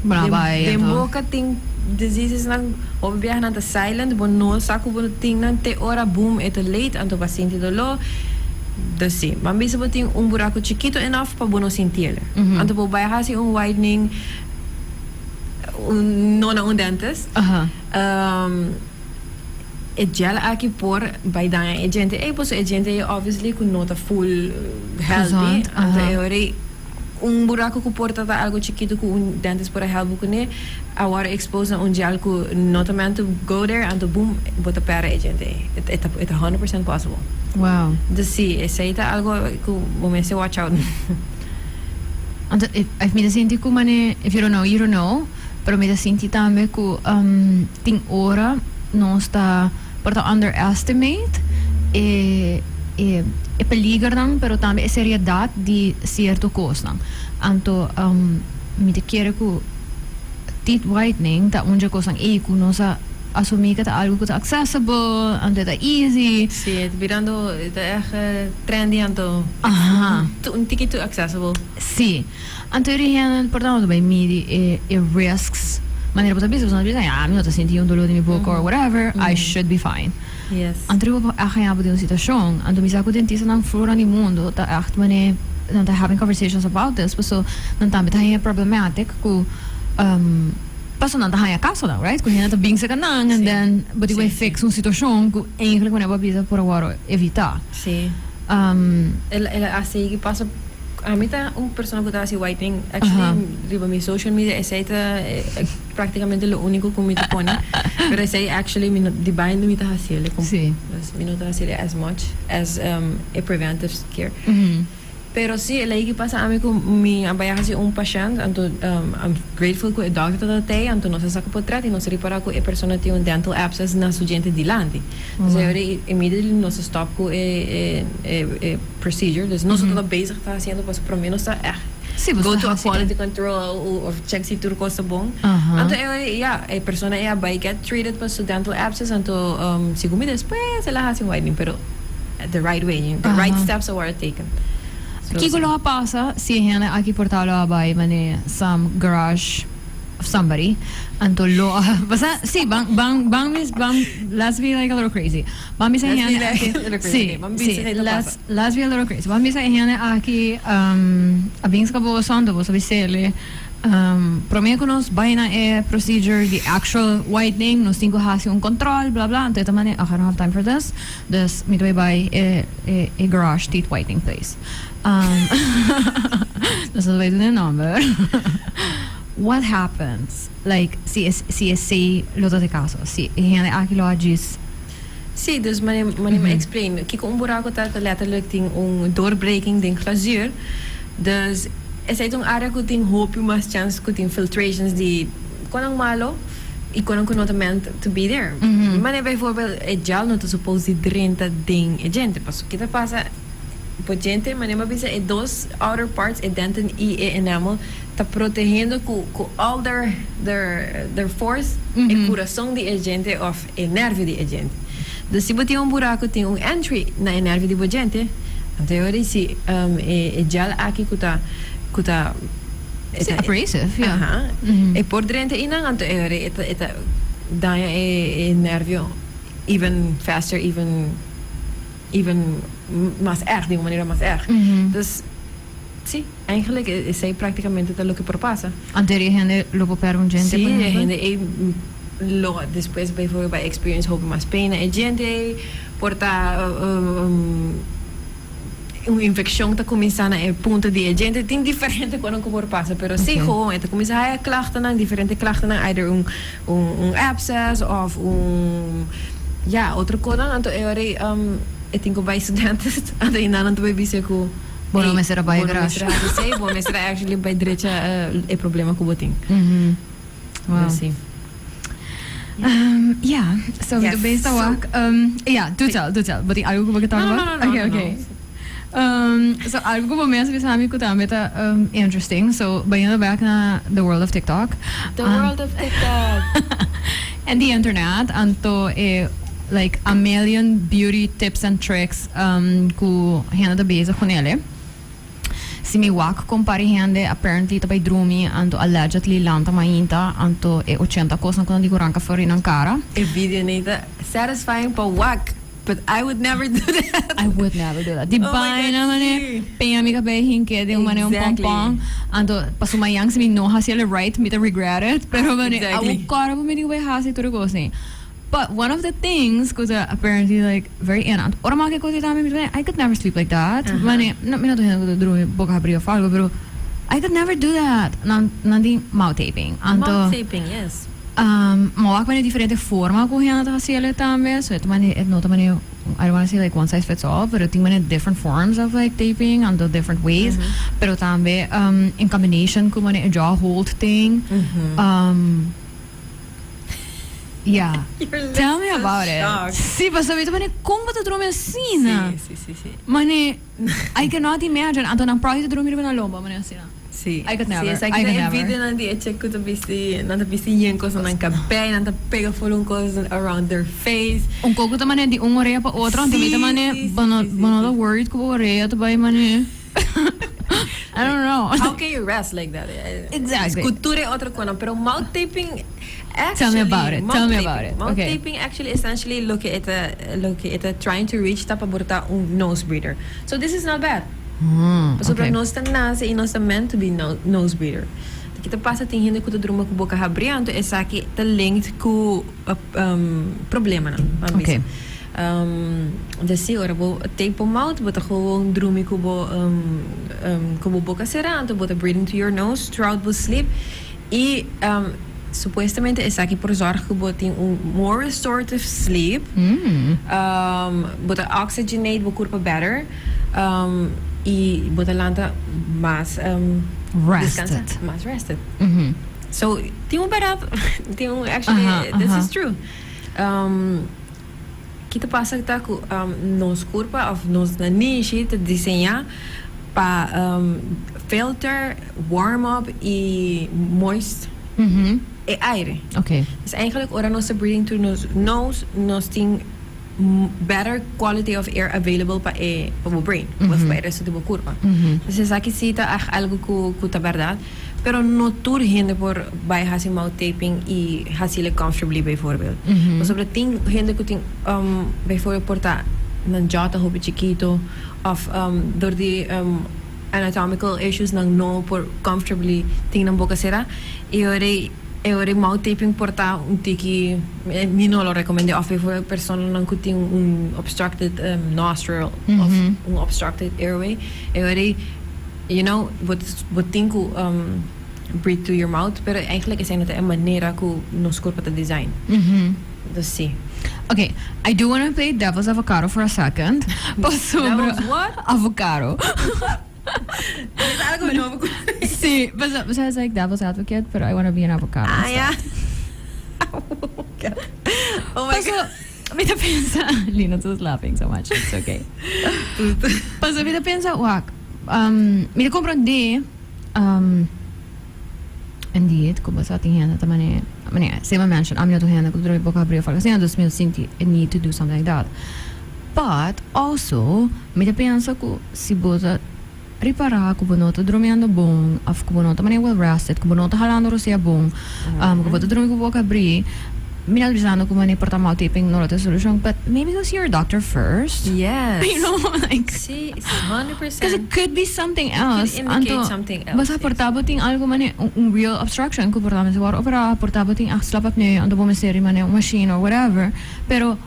de boca tem diseases nang obviamente nang ta silent, bono saco bono ting nang te ora boom et late anto paciente dolo. Dus sim, maar meestal tem un buraco chiquito enough pa bono sentirle. Anto po vai hasi un whitening non a un dentist. E gel aqui por by dan e gente e gente obviously ku nota full healthy anto e ore un buraco ku porta ta algo chiquito ku un dentist por help ku ne agora expose un gel ku nota meant to go there anto boom bota para e gente it's 100% possible.
Wow.
Dus sí, esa algo ku momento watch out.
Anto if me senti ku mane if you don't know, you don't know, pero me senti tambe ku ting ora non sta per underestimate e peligro dan, pero también es seriedad de cierto cosa. Anto mi te quiere ku teeth whitening ta unja cosa ku no sa assumir que algo que accessible, anto ta easy.
Sí, het virando echt trendy anto. Un ticket accessible.
Sí. Anto rihen portando by me e risks. Manera por tabiso sono bisogna mi nota senti un dolore di mi boca or whatever, I should be fine.
Yes.
Anto pa achayabo din situação, anto misa ko dentista nang flora ni mundo ta echt mane dan ta having conversations about this, so dan tambe ta problematic ku paso nan ta haya caso na, right? Kun ta bing sa kanang and then but we fix un situação ku eigenlijk wanneer bisa por agora evitar.
Sí. Ela assim que passa a mí está un persona que está así whitening actually riba mi social media ese prácticamente lo único que me te pone pero ese actually mi divine mi está haciendo
sí
mi no está haciendo as much as a preventive care pero sí el que pasa a mí con mi abaya así un paciente anto I'm grateful que el doctor te anto no se saca por trás y no se repara que el persona tiene un dental abscess na su gente dilante dus hij immediately no se stop con procedure dus no se todo bezig está haciendo pues por lo menos está
sí,
go to a quality control of check si turco sa bong anto el persona by get treated pues su dental abscess anto sigumi después se la hace whitening pero the right way the right steps are taken.
Kiko lo pasa si hen aquí portalo abay mane some garage of somebody anto lo basta sí bang let's be like a little crazy bang bisa hen sí let's be a little crazy bang bisa hen aquí abing ska bo sondo bo sabisele promedio nos vaina procedure the actual whitening nos tengo hasi un control bla bla anto tamane I don't have time for this me do by a garage teeth whitening place that's the way to the number. What happens like si es lo de caso si hen aquí lo agis.
Sí, dus maar explain. Kijk, un buraco dat letterlijk ting un doorbreking den glazuur. Dus es hay un área que ting hope you must chance que ting filtrations die konang malo y konang connotement to be there. Maar bijvoorbeeld el gel no te suppose di 30 ding gente, paso que te pasa gente, manema bisa e dos outer parts, e dentin e enamel, tá protegendo com all their force, e coração de gente of e nervo de gente. Dus se você tem buraco, tem entry na nervo de gente, então eu se gel aqui kuta
It's abrasive, yeah.
E por dentro inang anto eta daya e nervio even faster, even más erg, de uma maneira mais erg. Dus sim, eigenlijk is zij praticamente lo que propasa.
Anterior gente lopo per un gente.
Sim, gente depois bijvoorbeeld bij experience hope mais pena e gente porta uma infecção está começando a ponto de gente tem diferente quando o corpo passa, pero se gewoon está começando a klachten, diferente klachten, either abscess of outra coisa, então eu tenho bij studenten, então ainda não estou bem com
Bono mesera bij garage.
Bono mesera actually bij direita é problema com o botinho.
Wow.
Sim.
Yeah, so
Yes.
the base work. Yeah, do tell. But the algo que talk about.
No,
Okay. So algo que me hace amigo também tá interesting. So bem back na the world of TikTok.
The world of TikTok.
And the internet, anto like a million beauty tips and tricks ku hena da base com ele. Si mi wak compari hende apparently ta by drumi anto allegedly lanta mainta anto 80 costa quando dico ranka fuori in cara.
A video nita satisfying pa wak, but I would never do that.
I would never do that. Di ba na mane penha amiga be hinke de mane un pompong anto pasumayang si mi no hasiele right mi regret it pero mane awu cara mo mi digo be hasi to gosi. But one of the things, because apparently like very inant. Ora ma che così I could never sleep like that. Mane no mi nato hendo dormi boca abrio falgo, pero I could never do that. Nandi mouth taping.
Mouth taping, yes.
Mawak mane differente forma ko hena ta hasiele tambe. So it mane it nota mane I don't want to say like one size fits all, but I think mane different forms of like taping and the different ways. Pero tambe in combination ko mane a jaw hold thing. Yeah. Tell me about it. Sì, basta vedere, ma come ti trovi assim?
Sì.
Mane, I cannot imagine. Anto non provi di dormire con una lomba, mane assim.
Sì.
I could never.
Sì, I could never. Video non di check kuta bisi, non bisi yen cosa non cabello, non pega full un cosa around their face.
Un coco ta mane di un oreja pa otro, anto mita mane bono the word ko oreja to bai mane. I don't know.
How can you rest like that?
Exactly.
Cultura otra cosa, pero mouth taping. Actually,
Tell me about it.
Mouth
Okay.
taping actually essentially look at trying to reach tapa burta un nose breather. So this is not bad. So
Okay.
nose ta nasa e nose ta meant to be nose breather. Kita pasa ting hindi ko to druma ko boca abrindo e saki ta linked ku problema na.
Okay.
Dus zie ora bo tape po mouth, but gewoon drumi kubo boca cerrando, but breathing to your nose throughout the sleep. E supostamente es aqui por zorg que tem more restorative sleep. But oxygenate bo corpo better. E bota lanta mais
rested.
Mais rested. So tem barato. Actually this is true. Kita pasa kita ku nos curva of nos niche te desenhar para filter, warm up e moist e aire.
Okay.
Dus eigenlijk ora nossa breathing through nose nos tem better quality of air available para o brain, para o resto do corpo. Dus es aqui cita algo que tá verdade, pero no tur gente por bij hasil mouth taping e hasil comfortably bijvoorbeeld. Maar sobre tem gente que tem bijvoorbeeld porta een jota hoop chiquito of door die anatomical issues nang no por comfortably ting nang boca será e ore mouth taping porta tiki mi no lo recomendo of voor persona nang kuting obstructed nostril of obstructed airway e ore you know wat tinku breathe through your mouth pero eigenlijk is het een manier ku nos corpo te design. Dus zie.
Okay, I do want to play devil's avocado for a second.
Devil's what?
Avocado.
Algo novo.
Sí, besides like devil's advocate, but I want to be an avocado.
Ah, yeah. Oh my God.
Mita pensa, Lina was laughing so much. It's okay. Paso mita pensa, wak. Mita comprende. Indeed, como sa ating handa tamane. Same I mentioned, I'm not handa kung drumi boka brio falka. Sina dos mil sinti a need to do something like that. But also, mita pensa ko si bota ripara ko bonota drumiando bom, af ko bonota mane well rested, ko bonota halando rosia bom. Ko bota drumi ko boka brio. Minalbisano ko man porta mal taping no the solution, but maybe go see your doctor first.
Yes.
You know, like
See, it's 100%.
because it could be something else.
It could indicate something else,
Basta
yes.
portabo ting algo man un real obstruction ko porta man sa opera portabo ting slap up ne ando bom seri man un machine or whatever. Pero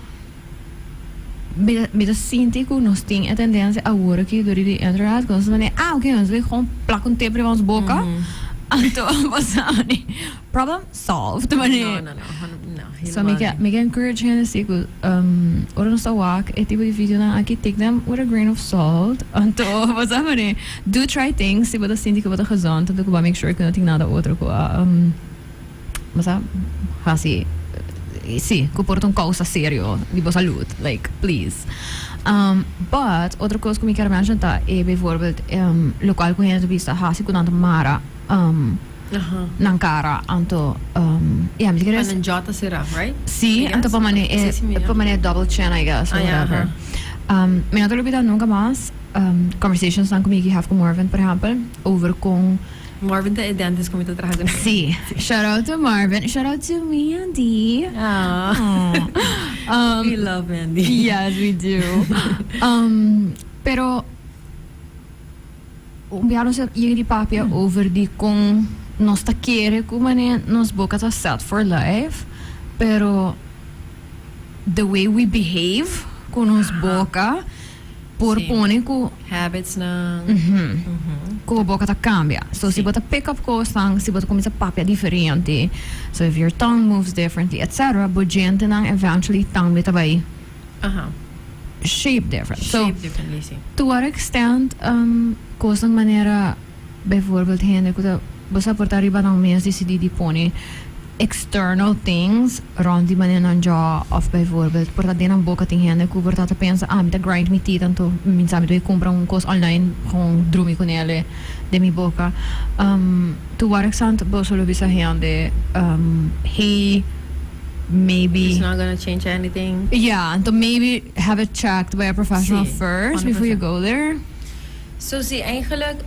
met sinti ko nos ting a tendência a hora que dori de entrar com man okay, ons we gewoon plak een tape ons boca. Anto basta ani. Problem solved.
No,
Mane.
no.
So make encourage him to go ora no sa walk e tipo di video na aqui take them with a grain of salt anto basta mane do try things se bota sinti ko bota gezond tanto ko ba make sure que não tem nada outro ko basta hasi sì ko porta causa serio di bo salud like please but outra coisa que me quero mencionar é bijvoorbeeld lokaal ko hen te vista hasi ko nanta mara ng cara anto yeah mi
And then Jota Siraf, right?
sí anto pa mane double chin I guess or whatever me não te olvidar nunca mais conversations dan comigo have com Marvin por exemplo over com
Marvin the dentist como ito trabajo.
sí shout out to Marvin shout out to Mandy
We love Mandy.
yes we do pero umbiano sa yung papia over di kung nos takere kung mane nos boka ta set for life pero the way we behave kung nos boka por
Sí.
pone ku
Habits na.
ku boka ta cambia so si bota pick up cosang si bota começa papia diferente so if your tongue moves differently etc but gente nang eventually tongue bita bay shape different so
Shape differently, sim.
to what extent kosang manera bijvoorbeeld hende ko basta portar iba ng mes decidi di pone external things rond di manera ng jaw of bijvoorbeeld portar din ang boka ting hende ko portar ta pensa mita grind mi teeth tanto minsan mi doy compra un cos online kung drumi ko nele de mi boka to what extent bo solo bisa hende hey maybe
It's not gonna change anything.
yeah and to maybe have it checked by a professional
Sí,
first before you
100%.
go there.
So, zie, eigenlijk,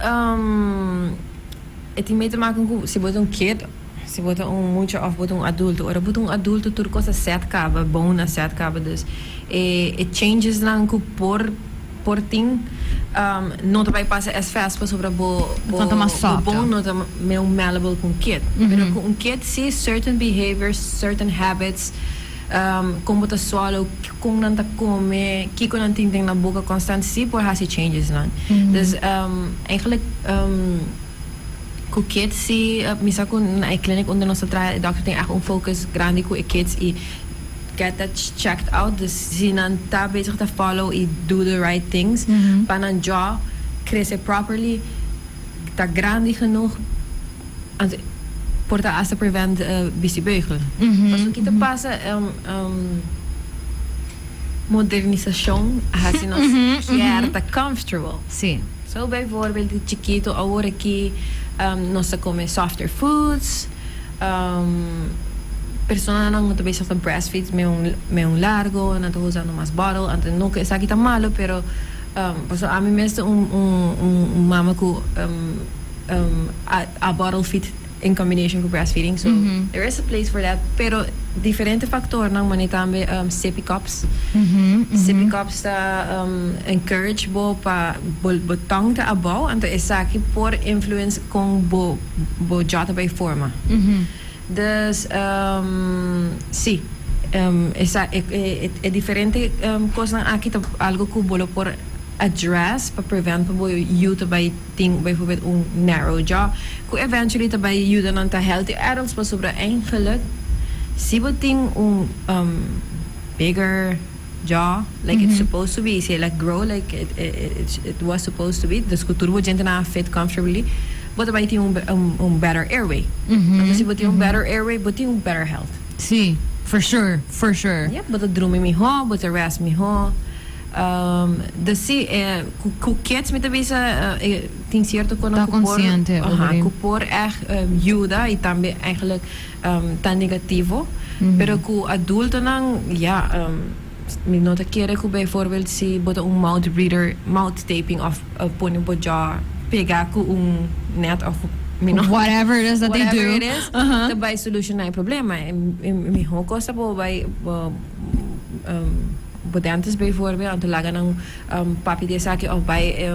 het heeft mee te maken met, si wordt een kid, si wordt een moeder of wordt een adulto, of wordt een adulto turco sa set kaba, bona set kaba, dus, it changes lang ko por ting, nota bij passen as fast pas sobre
Tanto mais soft,
bom nota meu malleable com kid. Pero com um kid see certain behaviors, certain habits, como ta swallow, kung nanta come, kiko nan ting na boca constant si por hasi changes nan. Dus eigenlijk ku kids si misa ko na clinic onder nossa tra doctor tem echt focus grande ku kids i get that checked out. Dus ze nan ta bezig te follow i do the right things. Panan jaw cresce properly. Ta grande genoeg. Por ta as to prevent bicibeugel. Als we kita passa modernização assim nós certa comfortable.
Sí.
So bijvoorbeeld de chiquito ahora que nós come softer foods. Persona não muito bezig met breastfeeds met un largo, não tô usando mais bottle, então nunca está aqui tão malo, pero pues a mí mesmo mama com a bottle feed in combination with breastfeeding, so there is a place for that, pero diferente factor nang manitambe sippy cups. Sippy cups ta encourage bo pa botong ta abaw, anto isaki por influence kung bo jota by forma. Dus sí, é diferente coisa aqui tá algo que bolo por address para prevent po you to by ting bijvoorbeeld narrow jaw ku eventually to by you dan ta healthy adults pa sobra eigenlijk si bo ting bigger jaw like it's supposed to be say like grow like it was supposed to be dus ku turbo gente na fit comfortably but by ting better airway. Si bo ting better airway, bo ting better health.
Sí. For sure.
Yeah, bota drumi mi ho, bota ras mi ho. Ku kids met de bisa tem cierto con
Tá consciente over it.
por echt juda y también eigenlijk tan negativo. Pero ku adulto nang ja mi nota quiere ku bijvoorbeeld si bota mouth breather, mouth taping of poni boja pega ku net of
whatever it is that they do.
Whatever it is, daarbij solution na problema. Mi ho kosa po bij dentes bijvoorbeeld, aan te lagen ng papi de saki of bij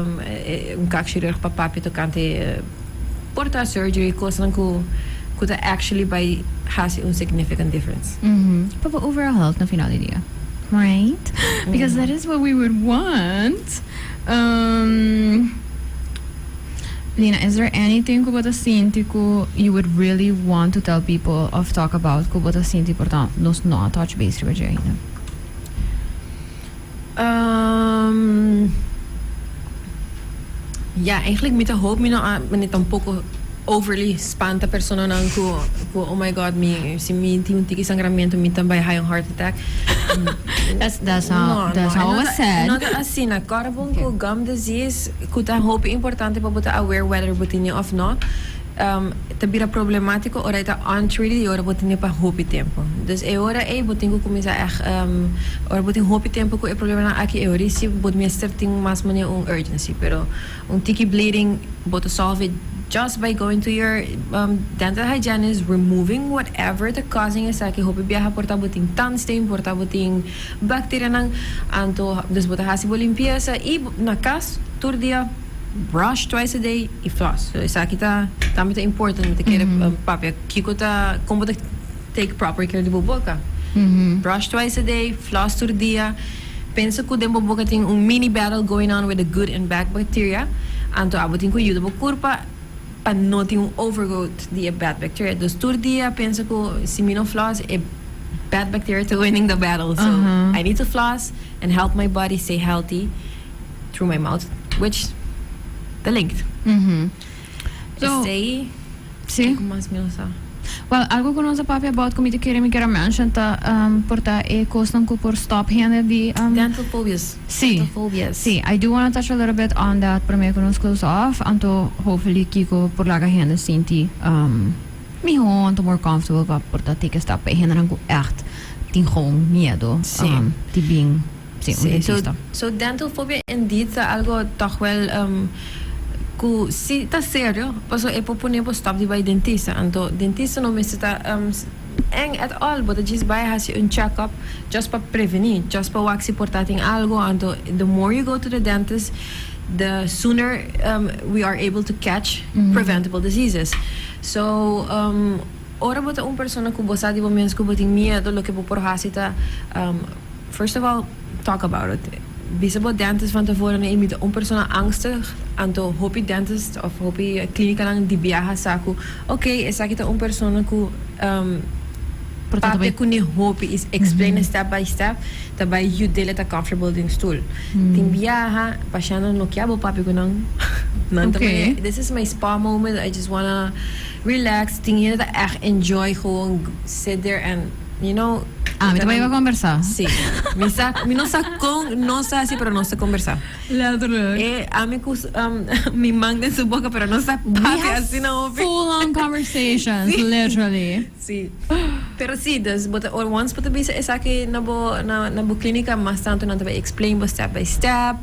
kakchirurg pa papi to kante porta surgery kosa nang ku ta actually by has a significant difference.
Papa overall health na final idea. Right? Because that is what we would want. Lina, is there anything kubota sinti ku you would really want to tell people of talk about kubota sinti portan nos no touch base with you?
Ja, eigenlijk met de hoop me tampoco overly spanta persona nang ku oh my god si mi tiki sangramento mi tambay high heart attack.
That's how it was said.
No, assim na carbon ku gum disease ku ta hope importante pa buta aware whether butinyo of not. Tabira problemático ora ita untreated ora butinyo pa hope tempo. Dus ora butin ku começar ora butin hope tempo ku problema na aqui ora si bud mi starting mas mania urgency pero tiki bleeding but to solve it just by going to your dental hygienist, removing whatever the causing is aqui hope biya porta buting toothstain porta buting bacteria nang anto dus buta hasibo limpieza e na cas tur dia brush twice a day e floss. So isa kita tamito important te kere papia kiko ta como ta take proper care de boca. Brush twice a day, floss tur dia. Pensa ko den boca ting mini battle going on with the good and bad bacteria. Anto abutin ko yuda bo kurpa pa não tem overgrowth de bad bacteria. Dus tur dia pensa ko si mino floss bad bacteria to winning the battle. So I need to floss and help my body stay healthy through my mouth, which the linked.
So,
Stay.
sí.
Mas minusa.
Well, algo con onze papi about comite kere mi kera mention ta porta e kostan ko por stop hende di
Dental phobias.
Sí.
Dental phobias.
Sí, I do want to touch a little bit on that para me konos close off anto hopefully kiko por laga hende sinti mi ho anto more comfortable pa porta take a step e hende rango echt tin gewoon miedo
Sí.
ti being sí, un dentista.
So dental phobia indeed algo toch wel si ta serio, paso e popone po stop di by dentista. Anto dentista no me sta eng at all, but just by has un check-up just pa prevenir, just pa waxi portating algo. Anto the more you go to the dentist, the sooner we are able to catch preventable diseases. So ora bota persona ku bosa di moments ku boting miedo lo que po porhasita first of all talk about it. Bisabo dentist van tevoren na imita persona angstig anto hopi dentist of hopi klinika lang di biyaha saku. Okay, esa kita persona ku papi ku ni hopi is explain step by step tabay you dele ta comfortable ding stool. Ting biyaha pasyano no kiabo papi ku nang
Okay.
this is my spa moment. I just wanna relax. Tingin na echt enjoy gewoon sit there and you know.
Mi te voy a conversar.
Sí. Mi no sa con, no sa así, pero no sa conversar. Mi manga en su boca, pero no sa papi así na open.
Full-on conversations, literally.
Sí. Pero sí, but once pata bisa is aki nabo klinika mas tanto na tabi explain bo step by step.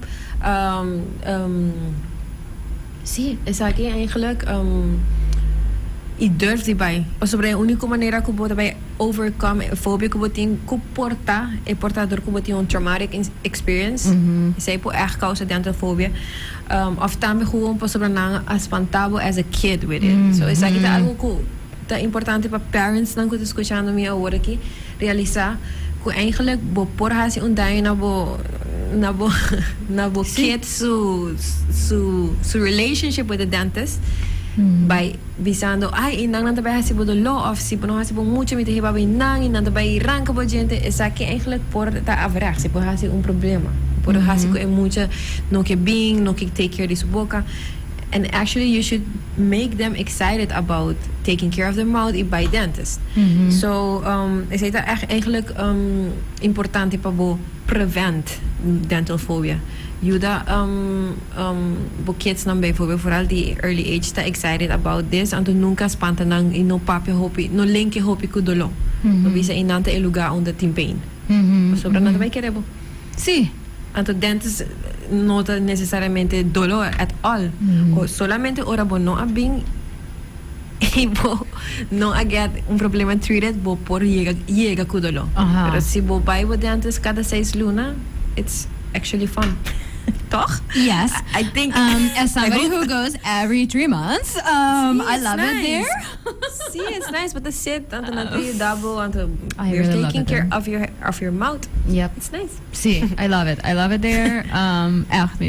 Sí, is aki eigenlijk I durf die bij. Pas sobre a única maneira que eu vai overcome a fobia que eu tenho que portar é portador que eu tenho traumatic experience. Isso aí por echt causa dental phobia. Of também gewoon pas sobre na espantado as a kid with it. So isso aqui tá algo que tá importante para parents não que estão escutando me agora aqui realizar que eigenlijk bo porra se daí na bo kid su relationship with the dentist. By visando ay inang nanta bay hasibo do law of si no hasibo mucho mi te hiba bay nang nanta bay ranka bo gente es aquí eigenlijk por ta avrar si por hasi un problema por hasi ko mucho no que being no que take care de su boca And actually, you should make them excited about taking care of their mouth by dentist. So, is het eigenlijk importante para prevent dental phobia. Juda, kids nan bijvoorbeeld, vooral die early age, sta excited about this. Anto nunca spanta nang ino papi hopi, no lenke hopi kudolo. No bisa inante eluga onda timpain. Sobra nada vai querebo.
Sí.
Anto dentes nota necesariamente dolor at all. O solamente ora bo no abing bo no aget un problema treated bo por llega kudolo. Pero si bo bai bo dentes cada 6 luna, it's actually fun. Toch?
Yes.
I think
as somebody who goes every 3 months, I love
nice.
it there.
See, it's nice, but the sit and the double and
really
you're
love
taking
it
care
there.
of your mouth.
Yep.
It's nice.
Sí, I love it. I love it there. Echt,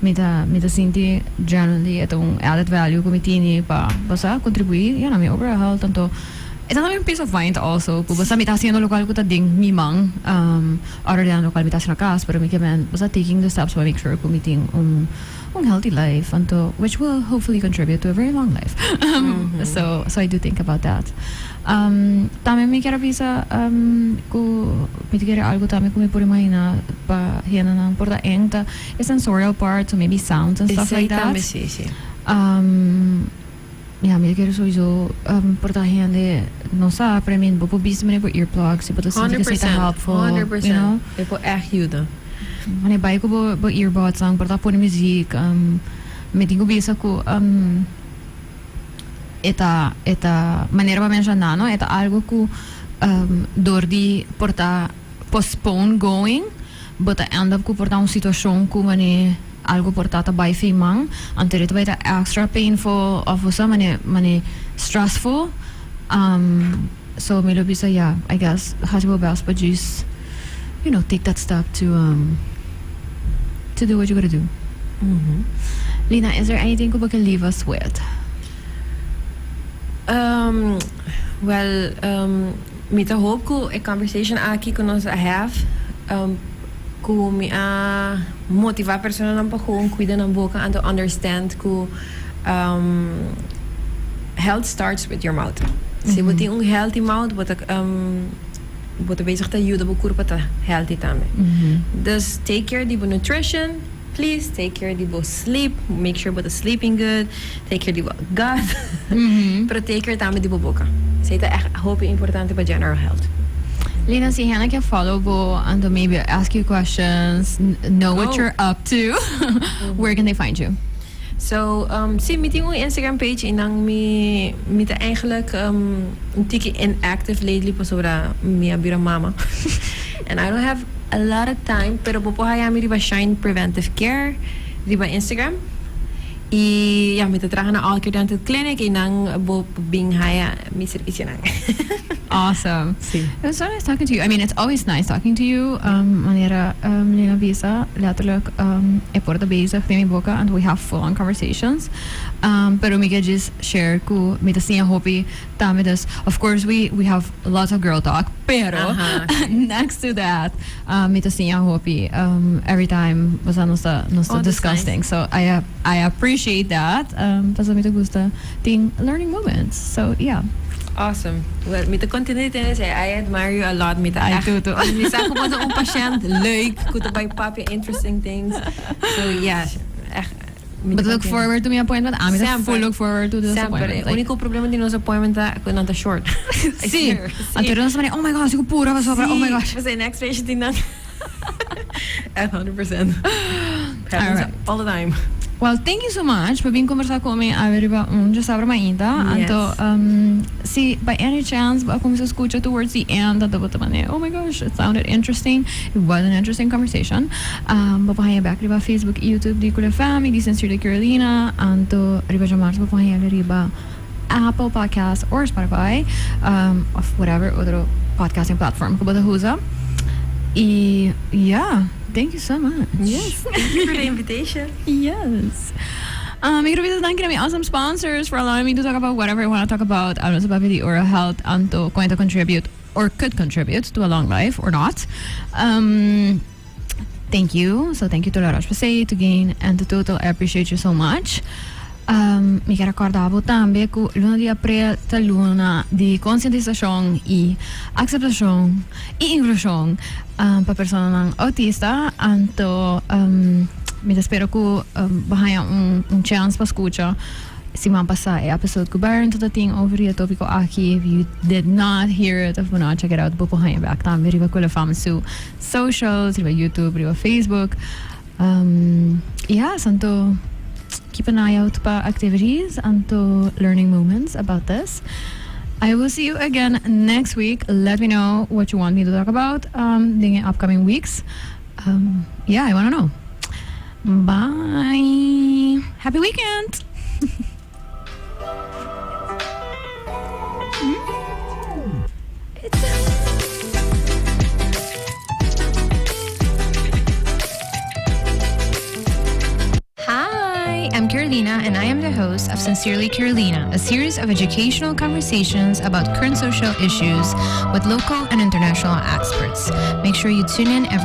met sinti generally itong added value kumitini pa basta contribuir yan may overall health tanto ito na yung peace of mind also po basta may tasi lokal ko ta ding mimang other than lokal may tasi na kas pero may kaman basta taking the steps to make sure kumiting healthy life anto which will hopefully contribute to a very long life. So I do think about that. Tame may kaya bisa ko may kaya algo tame ko may puri mahina pa hiyan na ng porta engta is sensorial part so maybe sounds and stuff like that. Yeah, may kaya sowieso porta hiyan de no sa premin bo po bis man po earplugs but it's kasi helpful
100%.
You know
Epo echt juda.
Mane bay ko bo earbuds ang porta po ni music may tingo bisa ko eta manera pa mention na no eta algo ku dordi porta postpone going but I end up ku porta un situation ku mane algo portata by femang anterito ba ita extra painful of usa mane stressful so me lo bisa yeah I guess hasibo best but just take that step to do what you gotta do. Lina, is there anything you can leave us with?
Met de hoop ko a conversation aqui com nós have ku mi motivar personas na gewoon cuida na boca and to understand ku health starts with your mouth. Se você tem healthy mouth, você bezig te ajuda bo corpo ta healthy também. Dus take care di bo nutrition. Please take care di bo sleep. Make sure both sleeping good. Take care di bo gut. Pero take care também di bo boca. Sei ta echt hoop importante para general health.
Lina, si Hannah can follow bo and maybe ask you questions, know what you're up to. Where can they find you?
So, si meeting on Instagram page inang mi ta eigenlijk een tikkie inactive lately pa sobra mi abira mama. And I don't have a lot of time, pero popohaya mi riba Shine Preventive Care riba Instagram. I ja, mi ta trabaja na All Care Dental Clinic inang bo bing haya mi servicio nang.
Awesome.
Sí.
It was so nice talking to you. I mean, it's always nice talking to you. Manera Lina Visa, letterlijk e porta bezig met boca and we have full-on conversations. Pero we can just share ku met the hopi tamidas. Of course, we have lots of girl talk. Pero next to that, met the hopi every time was nosta disgusting.
Nice.
So I appreciate that. Tas me gusta ting learning moments. So yeah.
Awesome. Well, met de continuïteit say I admire you a lot. Met
I do too.
Je zag gewoon een patiënt leuk, goed bij papi, interesting things. So yeah, echt.
But look forward to my appointment. I'm full look forward to this appointment.
El único problema de nuestro appointment es que no short.
Sí. Anterior nos oh my gosh, sigo pura va sobra. Oh my gosh.
We zijn next patient in dan. At 100%. All the time.
Well, thank you so much for being conversar comigo just abra mainda.
Yes.
Anto, si by any chance ako sa escucha towards the end, oh my gosh, it sounded interesting. It was an interesting conversation. Papahaya back riba Facebook, YouTube, di Kula Family, di Sincerely Carolina, anto riba jamars papahaya riba Apple Podcast or Spotify, of whatever other podcasting platform ko ba huza. Yeah. Thank you so much.
Yes, thank you for the invitation.
Yes. Ik wil bedanken aan my awesome sponsors for allowing me to talk about whatever I want to talk about. I was about the oral health and to contribute or could contribute to a long life or not. thank you. So thank you to Laroche Posay, to Gain, and to Total. I appreciate you so much. Mi ricordavo também que luna de abril é luna de conscientização e aceitação e inclusão para pessoas autistas. Então, me espero que vai chance para escutar. Semana passada é a pessoa que Baron todo ting over o tópico aqui. If you did not hear it, if you not check it out, bupo hain back também riva kula fama su socials, riva YouTube, riva Facebook. Yeah, santo keep an eye out for activities and to learning moments about this. I will see you again next week. Let me know what you want me to talk about in the upcoming weeks. Yeah, I want to know. Bye. Happy weekend.
Hi, I'm Carolina, and I am the host of Sincerely Carolina, a series of educational conversations about current social issues with local and international experts. Make sure you tune in every